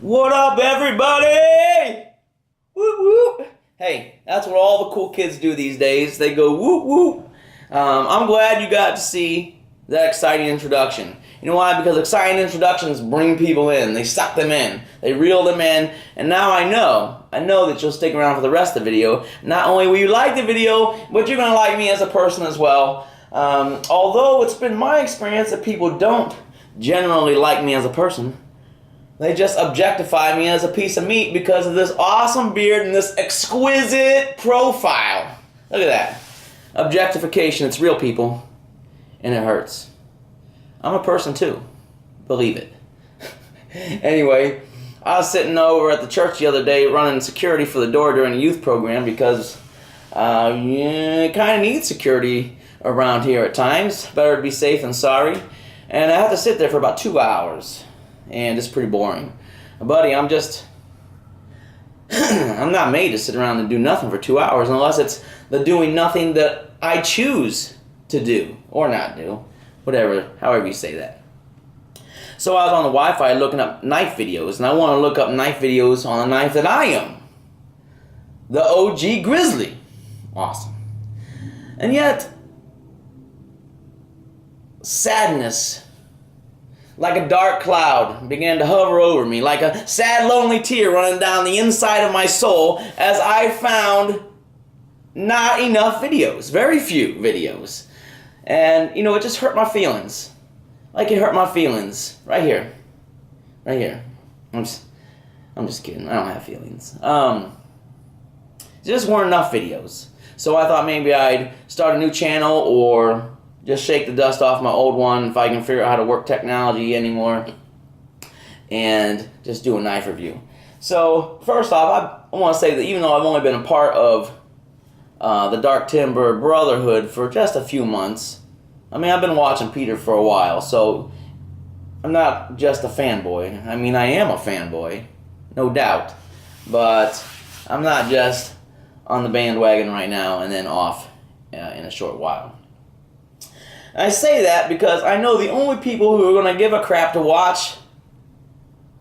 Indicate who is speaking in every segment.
Speaker 1: What up, everybody? Whoop whoop. Hey, that's what all the cool kids do these days. They go whoop whoop. I'm glad you got to see that exciting introduction. You know why? Because exciting introductions bring people in. They suck them in. They reel them in. And now I know that you'll stick around for the rest of the video. Not only will you like the video, but you're going to like me as a person as well. Although it's been my experience that people don't generally like me as a person. They just objectify me as a piece of meat because of this awesome beard and this exquisite profile. Look at that. Objectification, it's real, people. And it hurts. I'm a person too. Believe it. Anyway, I was sitting over at the church the other day running security for the door during a youth program because you kind of need security around here at times. Better to be safe than sorry. And I had to sit there for about 2 hours. And it's pretty boring. Buddy, I'm not made to sit around and do nothing for 2 hours unless it's the doing nothing that I choose to do or not do. Whatever, however you say that. So I was on the Wi-Fi looking up knife videos, and I want to look up knife videos on a knife that I own. The OG Grizzly. Awesome. And yet, sadness, like a dark cloud, began to hover over me, like a sad, lonely tear running down the inside of my soul as I found not enough videos, very few videos. And, you know, it just hurt my feelings. Like it hurt my feelings. Right here. Right here. I'm just kidding. I don't have feelings. There just weren't enough videos. So I thought maybe I'd start a new channel or just shake the dust off my old one if I can figure out how to work technology anymore, and just do a knife review. So first off, I want to say that even though I've only been a part of the Dark Timber Brotherhood for just a few months, I mean, I've been watching Peter for a while, so I'm not just a fanboy. I mean, I am a fanboy, no doubt, but I'm not just on the bandwagon right now and then off in a short while. I say that because I know the only people who are going to give a crap to watch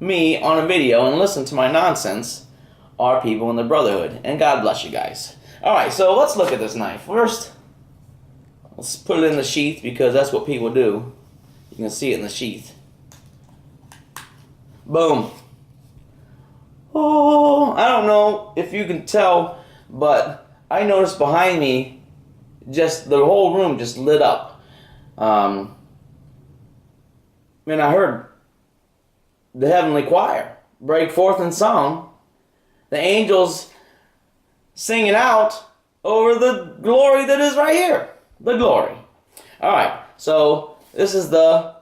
Speaker 1: me on a video and listen to my nonsense are people in the Brotherhood. And God bless you guys. Alright, so let's look at this knife. First, let's put it in the sheath because that's what people do. You can see it in the sheath. Boom. Oh, I don't know if you can tell, but I noticed behind me, just the whole room just lit up. And I heard the heavenly choir break forth in song, the angels singing out over the glory that is right here. The glory. Alright, so this is the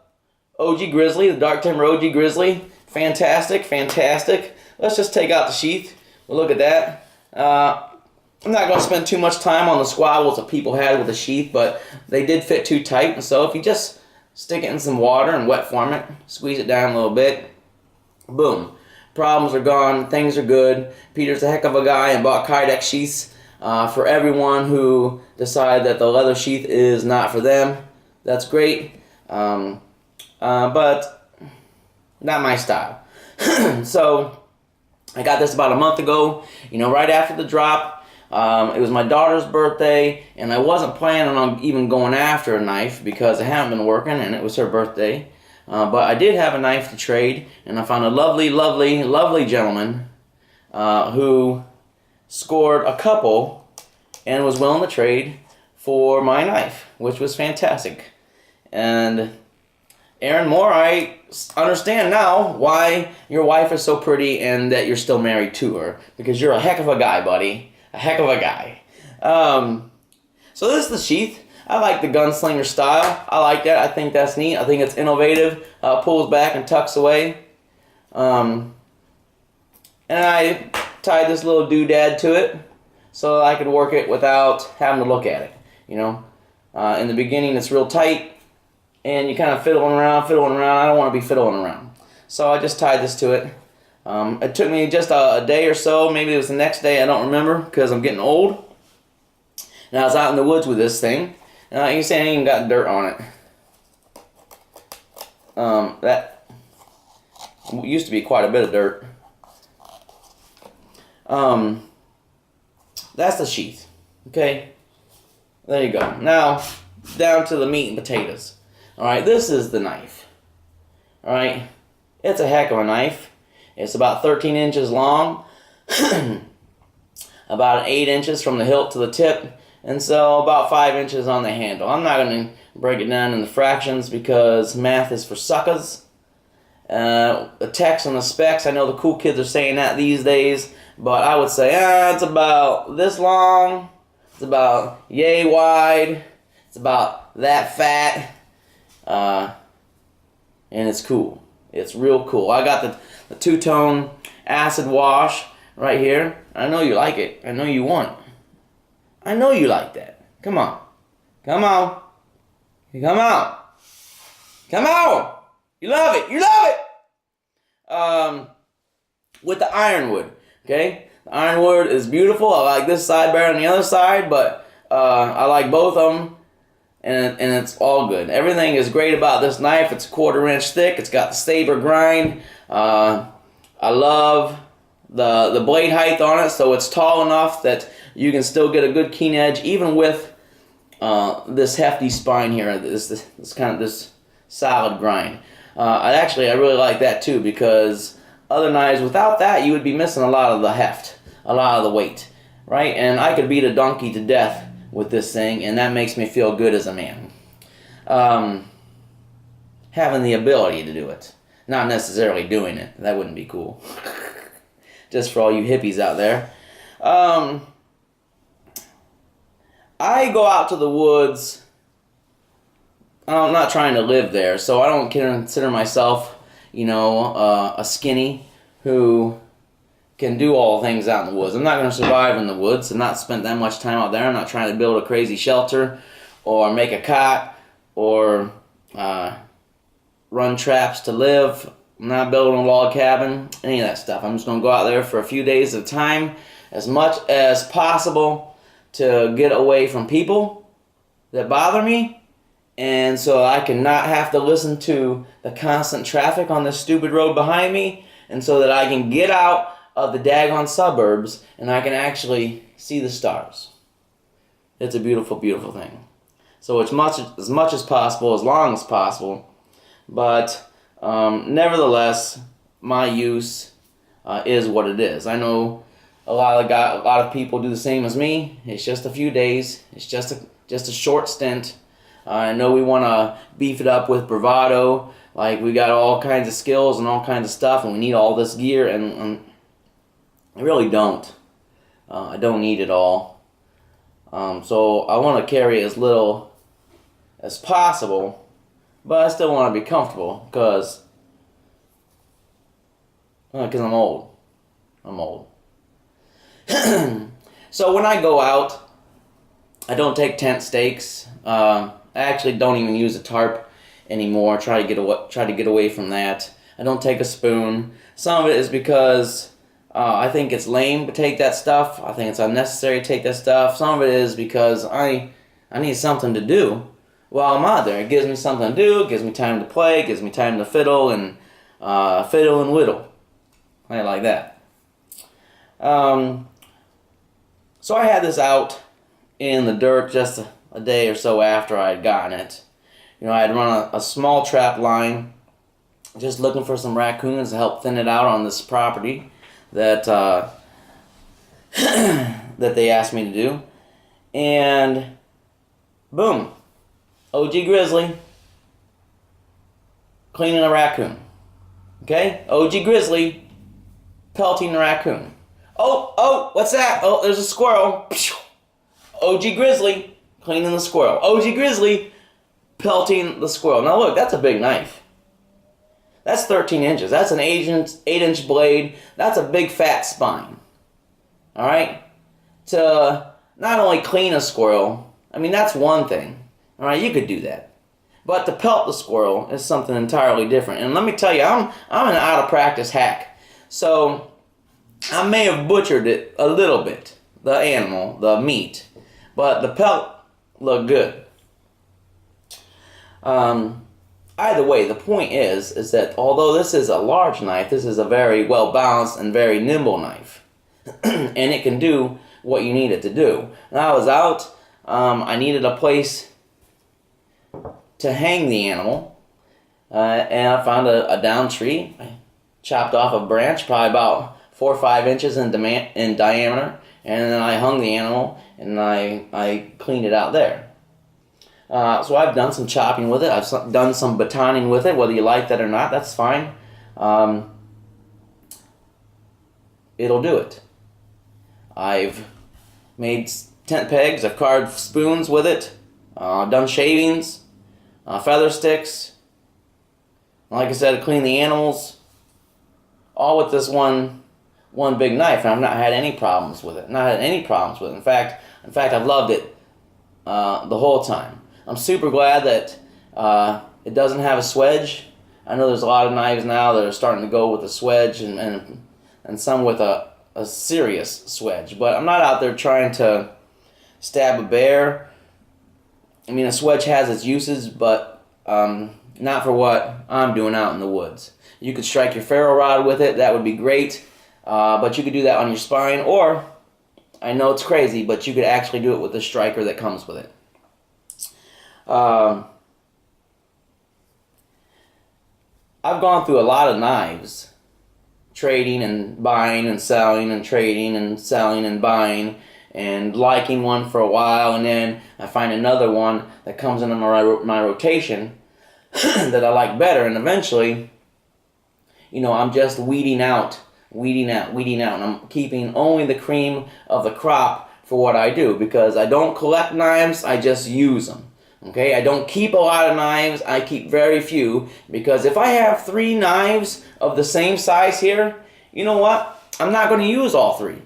Speaker 1: OG Grizzly, the Dark Timber OG Grizzly. Fantastic, fantastic. Let's just take out the sheath. We'll look at that. I'm not going to spend too much time on the squabbles that people had with the sheath, but they did fit too tight, and so if you just stick it in some water and wet form it, squeeze it down a little bit, boom. Problems are gone, things are good. Peter's a heck of a guy and bought Kydex sheaths for everyone who decided that the leather sheath is not for them. That's great, but not my style. So I got this about a month ago, you know, right after the drop. It was my daughter's birthday, and I wasn't planning on even going after a knife because I haven't been working, and it was her birthday. But I did have a knife to trade, and I found a lovely, lovely, lovely gentleman who scored a couple and was willing to trade for my knife, which was fantastic. And Aaron Moore, I understand now why your wife is so pretty and that you're still married to her, because you're a heck of a guy, buddy. A heck of a guy. So this is the sheath. I like the gunslinger style. I like that. I think that's neat. I think it's innovative. Pulls back and tucks away. And I tied this little doodad to it so I could work it without having to look at it. You know, in the beginning it's real tight, and you kind of fiddling around. I don't want to be fiddling around. So I just tied this to it. It took me just a day or so, maybe it was the next day, I don't remember, because I'm getting old. And I was out in the woods with this thing, and you can see I ain't even got dirt on it. Used to be quite a bit of dirt. That's the sheath. Okay? There you go. Now, down to the meat and potatoes. Alright, this is the knife. Alright? It's a heck of a knife. It's about 13 inches long. About 8 inches from the hilt to the tip. And so about 5 inches on the handle. I'm not going to break it down into fractions because math is for suckers. The text and the specs, I know the cool kids are saying that these days, but I would say it's about this long, it's about yay wide, it's about that fat, and it's cool. It's real cool. I got the two-tone acid wash right here. I know you like it. I know you want it. I know you like that. Come on. Come on. Come on. Come on. You love it. You love it. With the ironwood. Okay? The ironwood is beautiful. I like this side better than the other side, but I like both of them. And it's all good. Everything is great about this knife. It's 1/4 inch thick. It's got the saber grind. I love the blade height on it, so it's tall enough that you can still get a good keen edge, even with this hefty spine here. This kind of solid grind. I really like that too, because other knives without that, you would be missing a lot of the heft, a lot of the weight, right? And I could beat a donkey to death with this thing, and that makes me feel good as a man. Having the ability to do it, not necessarily doing it. That wouldn't be cool. Just for all you hippies out there. I go out to the woods. I'm not trying to live there, so I don't consider myself, a skinny who can do all things out in the woods. I'm not going to survive in the woods. I've not spent that much time out there. I'm not trying to build a crazy shelter or make a cot or run traps to live. I'm not building a log cabin, any of that stuff. I'm just going to go out there for a few days at a time, as much as possible, to get away from people that bother me, and so I can not have to listen to the constant traffic on this stupid road behind me, and so that I can get out of the daggone suburbs and I can actually see the stars. It's a beautiful, beautiful thing. So as much as possible, as long as possible, but nevertheless, my use is what it is. I know a lot of people do the same as me. It's just a few days. It's just a short stint. I know we want to beef it up with bravado, like we got all kinds of skills and all kinds of stuff, and we need all this gear, and I really don't. I don't need it all. So I want to carry as little as possible, but I still want to be comfortable because I'm old. I'm old. So when I go out, I don't take tent stakes. I actually don't even use a tarp anymore. Try to get away from that. I don't take a spoon. Some of it is because I think it's lame to take that stuff. I think it's unnecessary to take that stuff. Some of it is because I need something to do while I'm out there. It gives me something to do. It gives me time to play. It gives me time to fiddle and whittle. I like that. So I had this out in the dirt just a day or so after I had gotten it. I had run a small trap line, just looking for some raccoons to help thin it out on this property that that they asked me to do. And boom, OG Grizzly cleaning a raccoon. Okay, OG Grizzly pelting a raccoon. Oh, what's that? Oh, there's a squirrel. OG Grizzly cleaning the squirrel. OG Grizzly pelting the squirrel. Now look, that's a big knife. That's 13 inches. That's an 8-inch blade. That's a big fat spine. Alright? To not only clean a squirrel, that's one thing. Alright, you could do that. But to pelt the squirrel is something entirely different. And let me tell you, I'm an out-of-practice hack. So I may have butchered it a little bit, the animal, the meat, but the pelt looked good. I either way, the point is that although this is a large knife, this is a very well balanced and very nimble knife, and it can do what you need it to do. When I was out, I needed a place to hang the animal, and I found a down tree. I chopped off a branch, probably about 4 or 5 inches in diameter, and then I hung the animal and I cleaned it out there. So I've done some chopping with it. I've done some batoning with it. Whether you like that or not, that's fine. It'll do it. I've made tent pegs. I've carved spoons with it. Done shavings, feather sticks. Like I said, clean the animals. All with this one big knife, and I've not had any problems with it. Not had any problems with it. In fact, I've loved it the whole time. I'm super glad that it doesn't have a swedge. I know there's a lot of knives now that are starting to go with a swedge and some with a serious swedge. But I'm not out there trying to stab a bear. I mean, a swedge has its uses, but not for what I'm doing out in the woods. You could strike your ferro rod with it. That would be great. But you could do that on your spine, or, I know it's crazy, but you could actually do it with the striker that comes with it. I've gone through a lot of knives, trading and buying and selling and trading and selling and buying, and liking one for a while, and then I find another one that comes into my rotation that I like better, and eventually, you know, I'm just weeding out, and I'm keeping only the cream of the crop for what I do, because I don't collect knives, I just use them. Okay, I don't keep a lot of knives, I keep very few, because if I have 3 knives of the same size here, you know what? I'm not going to use all 3.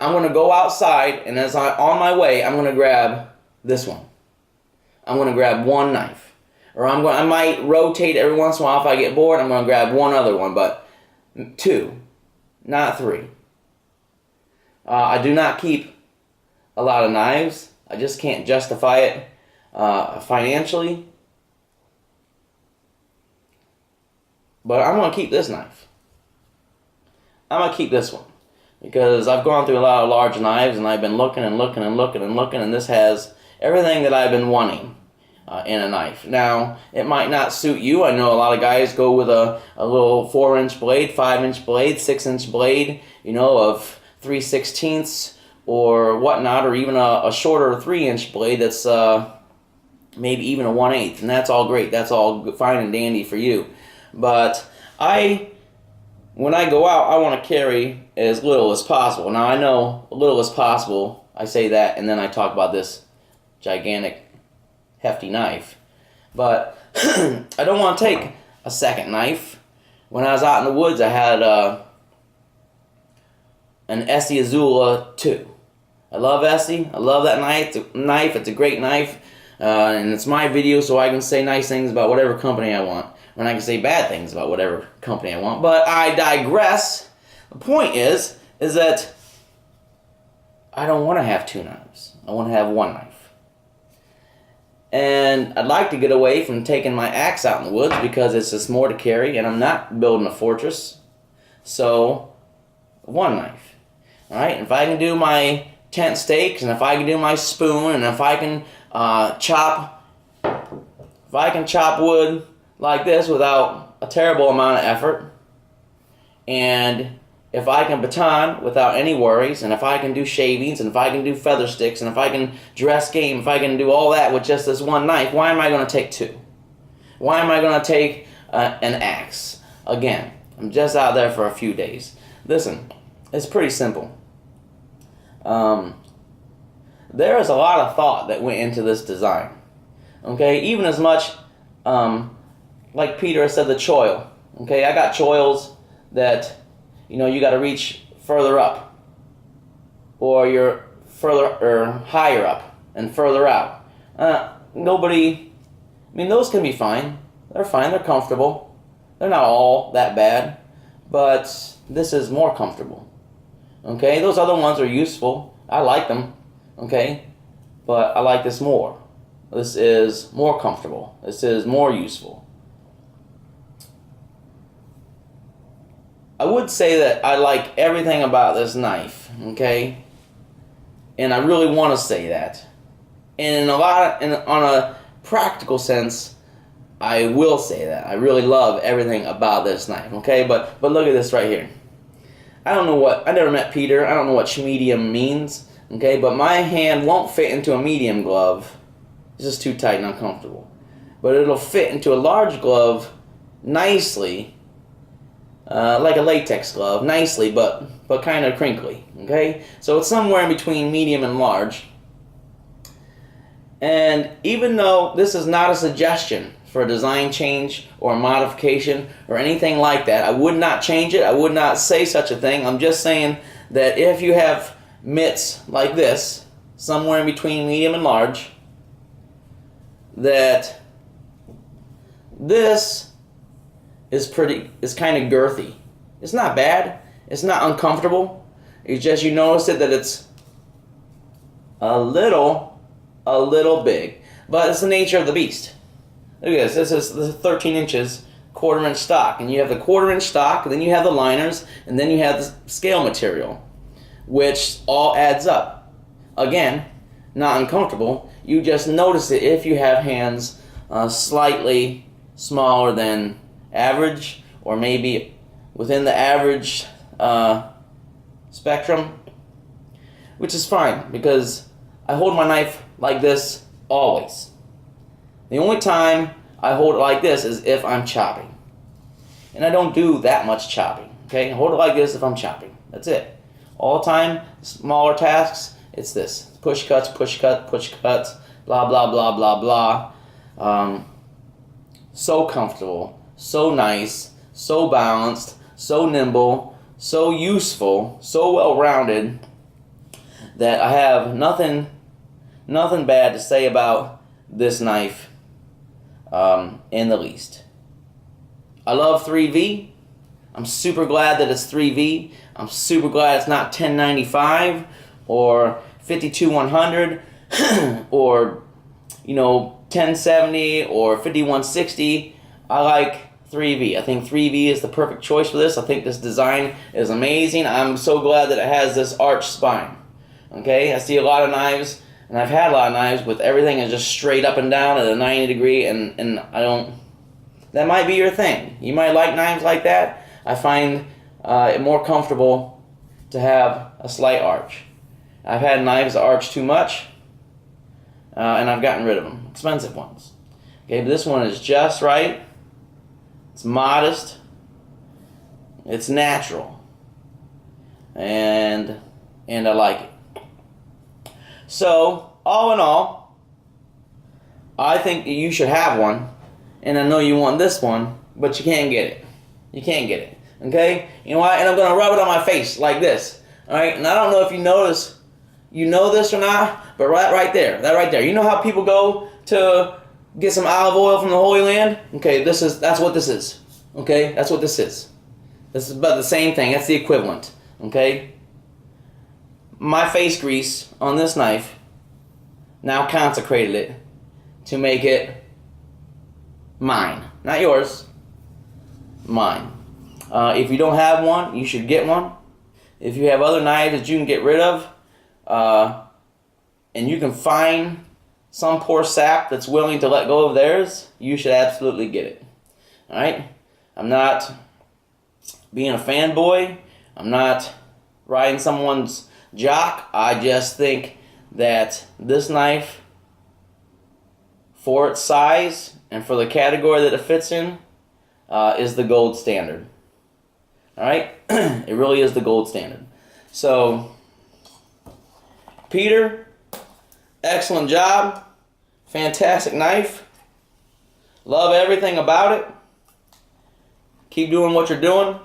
Speaker 1: I'm going to go outside, and as I'm on my way, I'm going to grab this one. I'm going to grab one knife. Or I might rotate every once in a while if I get bored, I'm going to grab one other one, but 2, not 3. I do not keep a lot of knives. I just can't justify it financially, but I'm going to keep this knife. I'm going to keep this one because I've gone through a lot of large knives, and I've been looking, and this has everything that I've been wanting in a knife. Now, it might not suit you. I know a lot of guys go with a little 4-inch blade, 5-inch blade, 6-inch blade, you know, of 3/16 or whatnot, or even a shorter 3-inch blade that's maybe even a 1/8, and that's all great. That's all fine and dandy for you. But when I go out, I want to carry as little as possible. Now, I know a little as possible, I say that, and then I talk about this gigantic, hefty knife. But I don't want to take a second knife. When I was out in the woods, I had an Essie Azula 2. I love Essie. I love that knife. It's a great knife. And it's my video, so I can say nice things about whatever company I want. And I can say bad things about whatever company I want. But I digress. The point is that I don't want to have 2 knives. I want to have 1 knife. And I'd like to get away from taking my axe out in the woods because it's just more to carry, and I'm not building a fortress. So, 1 knife. Alright, if I can do my tent stakes, and if I can do my spoon, and if I can chop wood like this without a terrible amount of effort, and if I can baton without any worries, and if I can do shavings, and if I can do feather sticks, and if I can dress game, if I can do all that with just this 1 knife, why am I going to take 2? Why am I going to take an axe? Again, I'm just out there for a few days. Listen, it's pretty simple. There is a lot of thought that went into this design. Okay, even as much, like Peter said, the choil. Okay, I got choils that, you know, you got to reach further up, or you're further or higher up and further out. Those can be fine. They're fine. They're comfortable. They're not all that bad, but this is more comfortable. Okay, those other ones are useful. I like them. Okay, but I like this more. This is more comfortable. This is more useful. I would say that I like everything about this knife, okay? And I really want to say that. And on a practical sense, I will say that. I really love everything about this knife, okay? But look at this right here. I never met Peter. I don't know what medium means, okay? But my hand won't fit into a medium glove. It's just too tight and uncomfortable. But it'll fit into a large glove nicely, like a latex glove, nicely, but kind of crinkly, okay? So it's somewhere in between medium and large. And even though this is not a suggestion for a design change or a modification or anything like that, I would not change it. I would not say such a thing. I'm just saying that if you have mitts like this, somewhere in between medium and large, that this is kind of girthy. It's not bad. It's not uncomfortable. It's just you notice that it's a little big, but it's the nature of the beast. Look at this. This is 13 inches, quarter-inch stock, and you have the quarter-inch stock, and then you have the liners, and then you have the scale material, which all adds up. Again, not uncomfortable. You just notice it if you have hands slightly smaller than average, or maybe within the average spectrum, which is fine because I hold my knife like this always. The only time I hold it like this is if I'm chopping. And I don't do that much chopping, okay? I hold it like this if I'm chopping. That's it. All the time, smaller tasks, it's this. Push cuts, blah, blah, blah, blah, blah. So comfortable, so nice, so balanced, so nimble, so useful, so well-rounded that I have nothing bad to say about this knife in the least. I love 3V. I'm super glad that it's 3V. I'm super glad it's not 1095 or 52100 or 1070 or 5160. I like 3V. I think 3V is the perfect choice for this. I think this design is amazing. I'm so glad that it has this arched spine. Okay, I see a lot of knives, and I've had a lot of knives with everything is just straight up and down at a 90 degree, and I don't. That might be your thing. You might like knives like that. I find it more comfortable to have a slight arch. I've had knives that arch too much, and I've gotten rid of them. Expensive ones. Okay, but this one is just right. It's modest. It's natural. And I like it. So, all in all, I think that you should have one. And I know you want this one, but you can't get it. You can't get it. Okay? You know what? And I'm going to rub it on my face like this. Alright? And I don't know if you notice, you know this or not, but right there. That right there. You know how people go to get some olive oil from the Holy Land? Okay, that's what this is. Okay? That's what this is. This is about the same thing. That's the equivalent. Okay? My face grease on this knife now consecrated it to make it mine. Not yours. Mine. If you don't have one, you should get one. If you have other knives that you can get rid of, and you can find some poor sap that's willing to let go of theirs, you should absolutely get it. Alright? I'm not being a fanboy. I'm not riding someone's jock. I just think that this knife, for its size and for the category that it fits in, is the gold standard. Alright? It really is the gold standard. So, Peter, excellent job. Fantastic knife. Love everything about it. Keep doing what you're doing.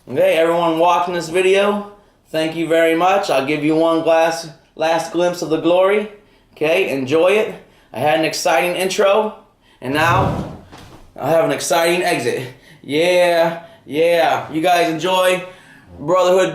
Speaker 1: Okay, everyone watching this video, thank you very much. I'll give you one last glimpse of the glory. Okay, enjoy it. I had an exciting intro, and now I have an exciting exit. Yeah. You guys enjoy Brotherhood.